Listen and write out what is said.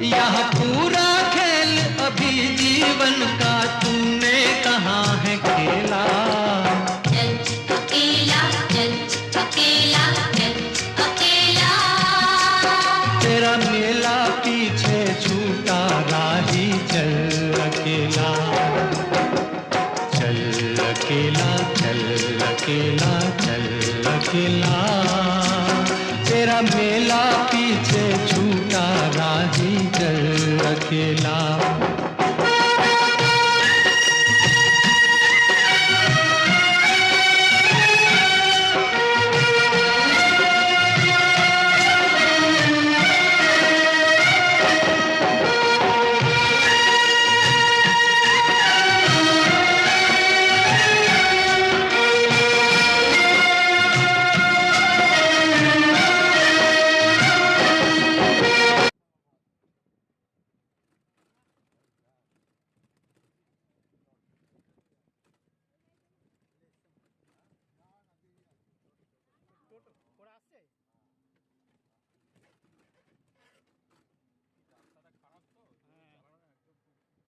यहाँ पूरा खेल अभी जीवन का तुमने कहाँ है खेला। चल अकेला, चल अकेला, चल अकेला। तेरा मेला पीछे छूटा राही, चल अकेला। चल अकेला, चल अकेला, चल अकेला। तेरा मेला पीछे छूटा राही, चल अकेला।